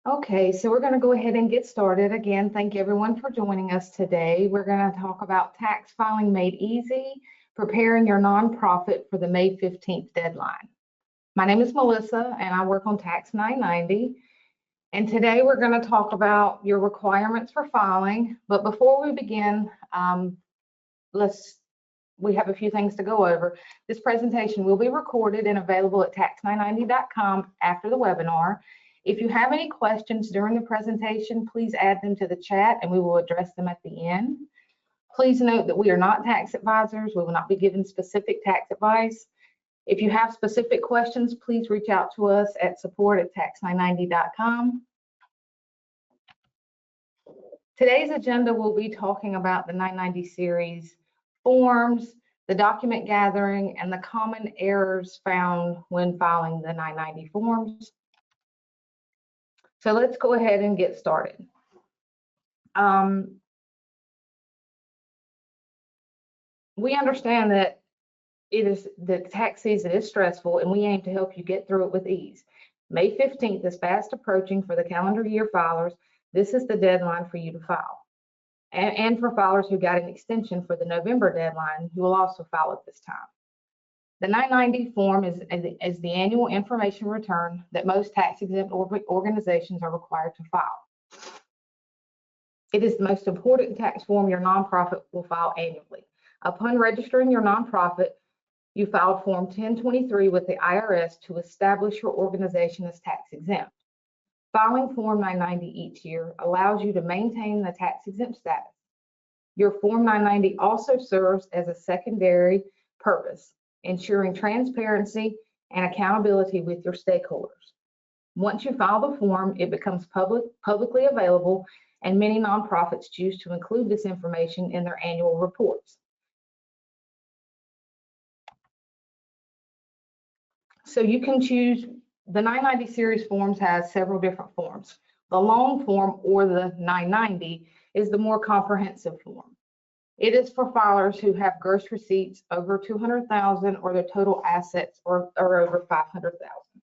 Okay, so we're going to go ahead and get started. Again, thank everyone for joining us today. We're going to talk about tax filing made easy, preparing your nonprofit for the May 15th deadline. My name is Melissa and I work on Tax 990. And today we're going to talk about your requirements for filing. But before we begin, we have a few things to go over. This presentation will be recorded and available at tax990.com after the webinar. If you have any questions during the presentation, please add them to the chat and we will address them at the end. Please note that we are not tax advisors. We will not be giving specific tax advice. If you have specific questions, please reach out to us at support@tax990.com. Today's agenda will be talking about the 990 series forms, the document gathering, and the common errors found when filing the 990 forms. So let's go ahead and get started. We understand that the tax season is stressful and we aim to help you get through it with ease. May 15th is fast approaching for the calendar year filers. This is the deadline for you to file. And for filers who got an extension for the November deadline, you will also file at this time. The 990 form is the annual information return that most tax-exempt organizations are required to file. It is the most important tax form your nonprofit will file annually. Upon registering your nonprofit, you filed Form 1023 with the IRS to establish your organization as tax-exempt. Filing Form 990 each year allows you to maintain the tax-exempt status. Your Form 990 also serves as a secondary purpose, ensuring transparency and accountability with your stakeholders. Once you file the form, it becomes publicly available, and many nonprofits choose to include this information in their annual reports. So you can choose. The 990 series forms has several different forms. The long form, or the 990, is the more comprehensive form. It is for filers who have gross receipts over $200,000 or their total assets are over $500,000.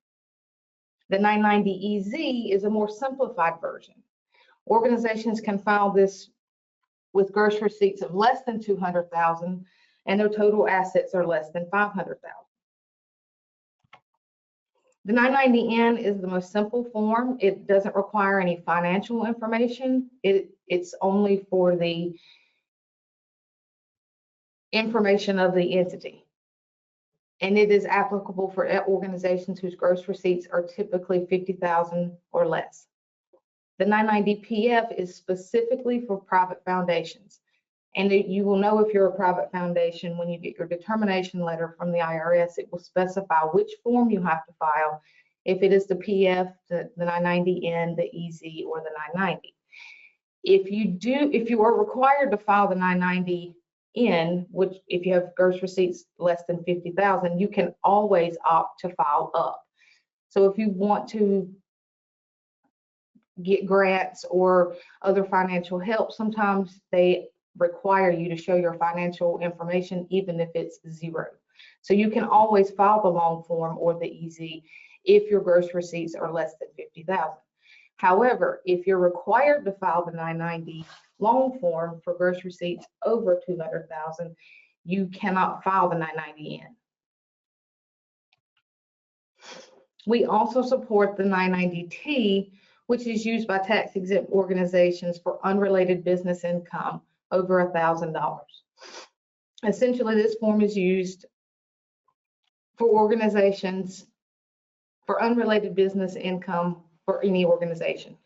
The 990 EZ is a more simplified version. Organizations can file this with gross receipts of less than $200,000 and their total assets are less than $500,000. The 990N is the most simple form. It doesn't require any financial information. It's only for the information of the entity. And it is applicable for organizations whose gross receipts are typically $50,000 or less. The 990 PF is specifically for private foundations. And you will know if you're a private foundation when you get your determination letter from the IRS. It will specify which form you have to file, if it is the PF, the 990N, the EZ, or the 990. If you are required to file the 990N, which if you have gross receipts less than $50,000, you can always opt to file up. So if you want to get grants or other financial help, sometimes they require you to show your financial information even if it's zero. So you can always file the long form or the EZ if your gross receipts are less than $50,000. However, if you're required to file the 990 long form for gross receipts over $200,000, you cannot file the 990N. We also support the 990T, which is used by tax-exempt organizations for unrelated business income over $1,000. Essentially, this form is used for organizations for unrelated business income for any organization.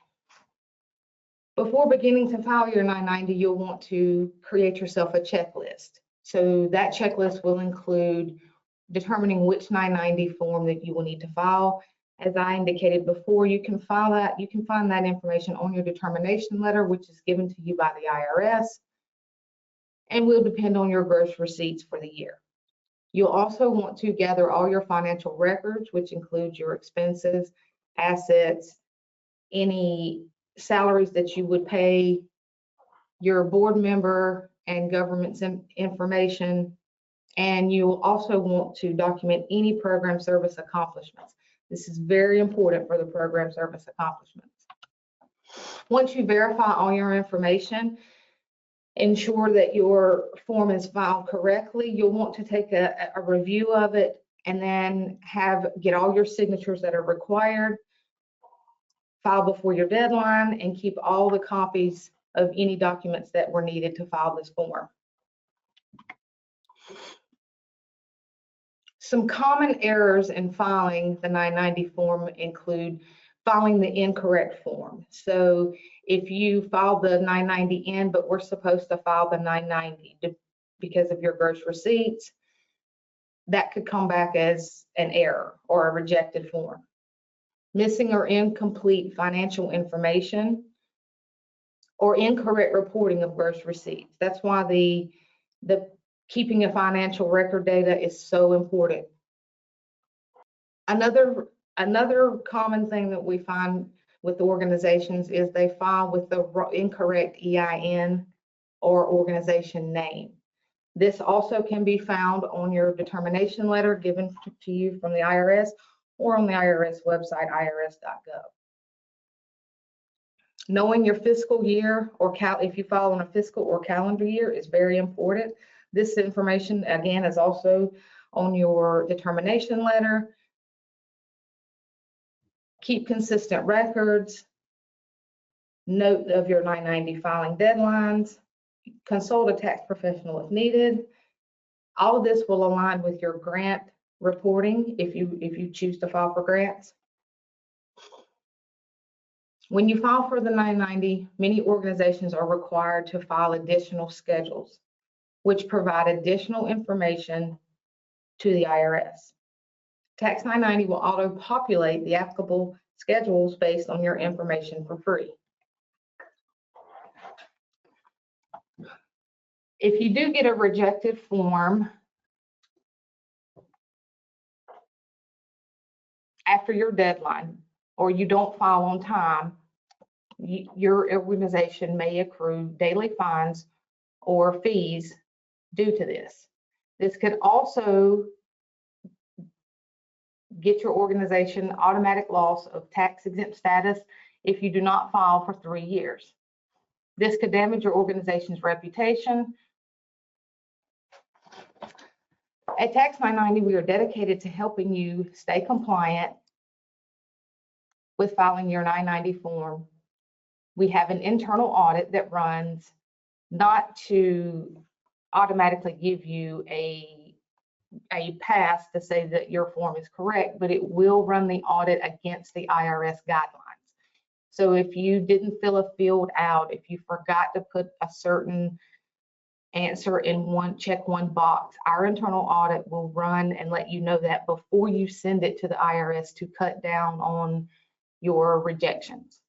Before beginning to file your 990, you'll want to create yourself a checklist. So that checklist will include determining which 990 form that you will need to file. As I indicated before, you can find that information on your determination letter, which is given to you by the IRS, and will depend on your gross receipts for the year. You'll also want to gather all your financial records, which includes your expenses, assets, any salaries that you would pay, your board member and government's information, and you'll also want to document any program service accomplishments. This is very important for the program service accomplishments. Once you verify all your information, ensure that your form is filed correctly. You'll want to take a review of it and then get all your signatures that are required, file before your deadline, and keep all the copies of any documents that were needed to file this form. Some common errors in filing the 990 form include filing the incorrect form. So if you file the 990 in, but we're supposed to file the 990 because of your gross receipts, that could come back as an error or a rejected form. Missing or incomplete financial information or incorrect reporting of gross receipts. That's why the keeping of financial record data is so important. Another common thing that we find with organizations is they file with the incorrect EIN or organization name. This also can be found on your determination letter given to you from the IRS or on the IRS website, irs.gov. Knowing your fiscal year or if you file on a fiscal or calendar year is very important. This information, again, is also on your determination letter. Keep consistent records. Note of your 990 filing deadlines. Consult a tax professional if needed. All of this will align with your grant reporting if you choose to file for grants. When you file for the 990, many organizations are required to file additional schedules, which provide additional information to the IRS. Tax 990 will auto-populate the applicable schedules based on your information for free. If you do get a rejected form after your deadline, or you don't file on time, your organization may accrue daily fines or fees due to this. This could also get your organization automatic loss of tax exempt status if you do not file for 3 years. This could damage your organization's reputation. At Tax 990, we are dedicated to helping you stay compliant with filing your 990 form. We have an internal audit that runs not to automatically give you a pass to say that your form is correct, but it will run the audit against the IRS guidelines. So if you didn't fill a field out, if you forgot to put a certain answer in check one box, our internal audit will run and let you know that before you send it to the IRS to cut down on your rejections.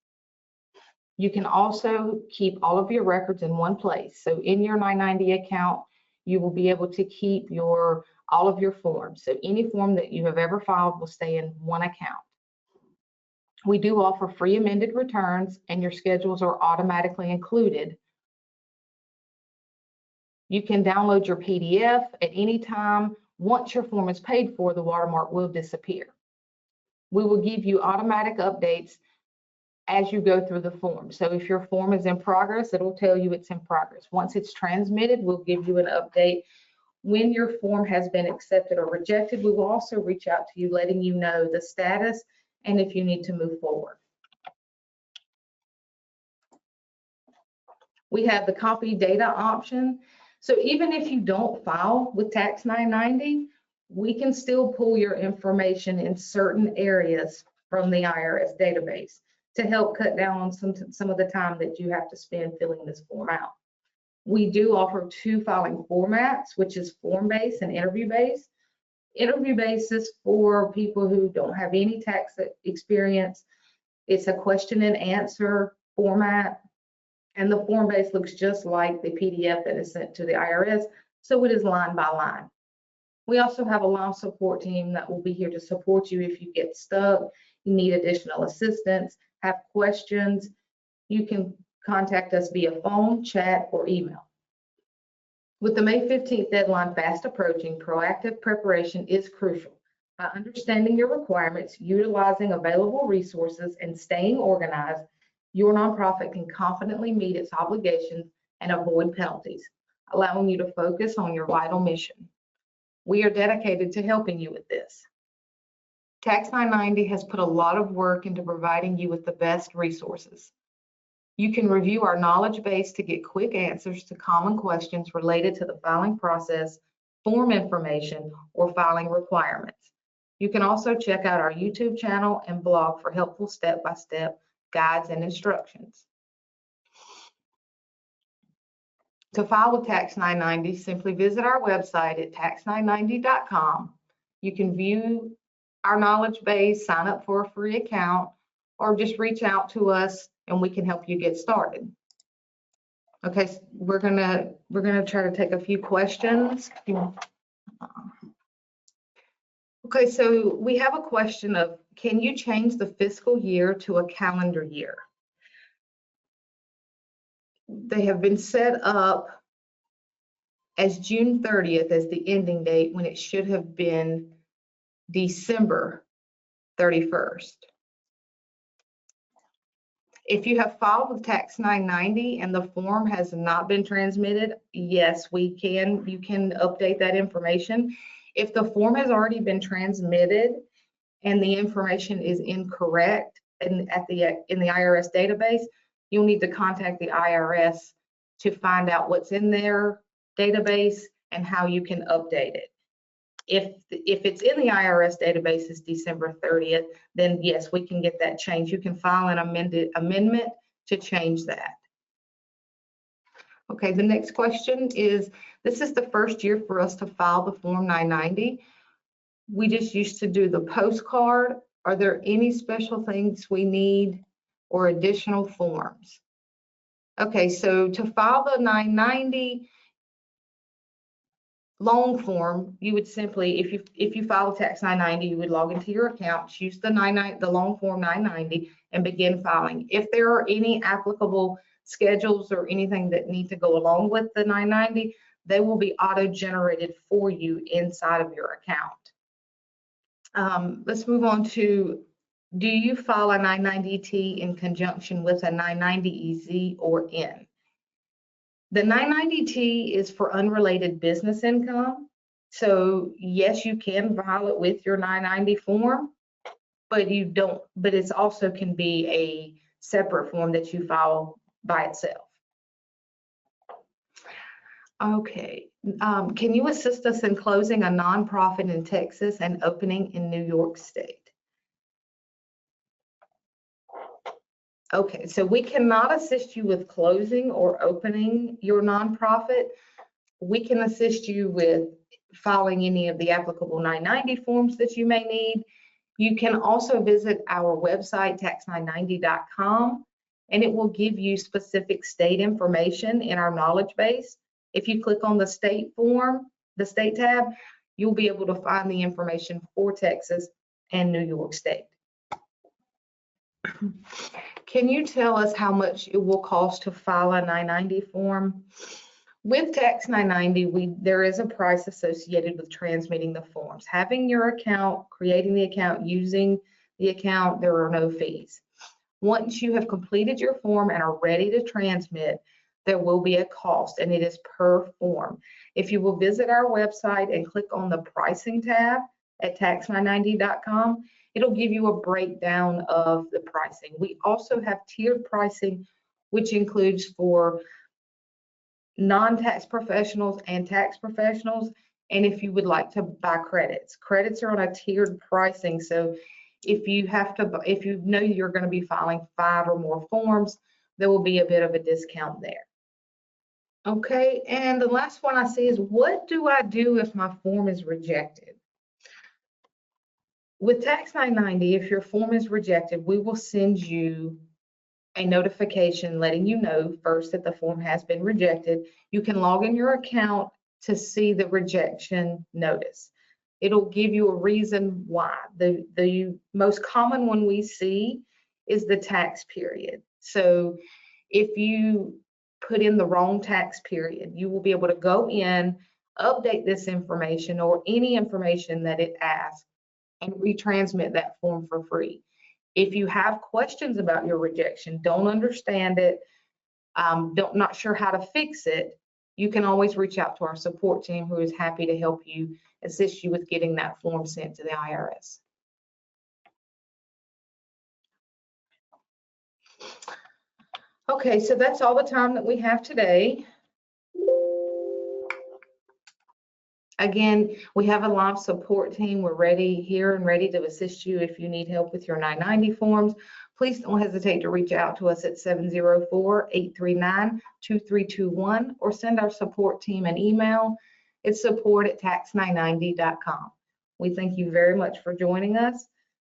You can also keep all of your records in one place. So in your 990 account, you will be able to keep all of your forms. So any form that you have ever filed will stay in one account. We do offer free amended returns, and your schedules are automatically included. You can download your PDF at any time. Once your form is paid for, the watermark will disappear. We will give you automatic updates as you go through the form. So if your form is in progress, it'll tell you it's in progress. Once it's transmitted, we'll give you an update. When your form has been accepted or rejected, we will also reach out to you, letting you know the status and if you need to move forward. We have the copy data option. So even if you don't file with Tax 990, we can still pull your information in certain areas from the IRS database to help cut down on some of the time that you have to spend filling this form out. We do offer 2 filing formats, which is form-based and interview-based. Interview-based is for people who don't have any tax experience. It's a question and answer format, and the form-based looks just like the PDF that is sent to the IRS, so it is line by line. We also have a live support team that will be here to support you if you get stuck, you need additional assistance, have questions. You can contact us via phone, chat, or email. With the May 15th deadline fast approaching, proactive preparation is crucial. By understanding your requirements, utilizing available resources, and staying organized, your nonprofit can confidently meet its obligations and avoid penalties, allowing you to focus on your vital mission. We are dedicated to helping you with this. Tax 990 has put a lot of work into providing you with the best resources. You can review our knowledge base to get quick answers to common questions related to the filing process, form information, or filing requirements. You can also check out our YouTube channel and blog for helpful step-by-step guides and instructions. To file with Tax 990, simply visit our website at tax990.com. You can view our knowledge base, sign up for a free account, or just reach out to us and we can help you get started. Okay, so we're gonna try to take a few questions. Okay, so we have a question of, can you change the fiscal year to a calendar year? They have been set up as June 30th as the ending date when it should have been December 31st. If you have filed with Tax 990 and the form has not been transmitted, yes, you can update that information. If the form has already been transmitted and the information is incorrect in the IRS database, you'll need to contact the IRS to find out what's in their database and how you can update it. If it's in the IRS database as December 30th, then yes, we can get that changed. You can file an amendment to change that. Okay, the next question is, this is the first year for us to file the Form 990. We just used to do the postcard. Are there any special things we need or additional forms? Okay, so to file the 990 loan form, you would simply, if you file Tax 990, you would log into your account, choose the loan form 990, and begin filing. If there are any applicable schedules or anything that need to go along with the 990, they will be auto-generated for you inside of your account. Let's move on to, do you file a 990T in conjunction with a 990EZ or N? The 990T is for unrelated business income. So yes, you can file it with your 990 form, but it's also can be a separate form that you file by itself. Okay, can you assist us in closing a nonprofit in Texas and opening in New York State? Okay, so we cannot assist you with closing or opening your nonprofit. We can assist you with filing any of the applicable 990 forms that you may need. You can also visit our website, tax990.com, and it will give you specific state information in our knowledge base. If you click on the state form, the state tab, you'll be able to find the information for Texas and New York State. Can you tell us how much it will cost to file a 990 form? With Tax 990, there is a price associated with transmitting the forms. Having your account, creating the account, using the account, there are no fees. Once you have completed your form and are ready to transmit, there will be a cost, and it is per form. If you will visit our website and click on the pricing tab at tax990.com, it'll give you a breakdown of the pricing. We also have tiered pricing, which includes for non-tax professionals and tax professionals. And if you would like to buy credits, credits are on a tiered pricing. So if you know you're going to be filing 5 or more forms, there will be a bit of a discount there. Okay, and the last one I see is, what do I do if my form is rejected? With Tax 990, if your form is rejected, we will send you a notification letting you know first that the form has been rejected. You can log in your account to see the rejection notice. It'll give you a reason why. The most common one we see is the tax period. So if you put in the wrong tax period, you will be able to go in, update this information or any information that it asks, and retransmit that form for free. If you have questions about your rejection, don't understand it, not sure how to fix it, you can always reach out to our support team, who is happy to help you, assist you with getting that form sent to the IRS. Okay, so that's all the time that we have today. Again, we have a live support team. We're here and ready to assist you if you need help with your 990 forms. Please don't hesitate to reach out to us at 704-839-2321 or send our support team an email. It's support@tax990.com. We thank you very much for joining us.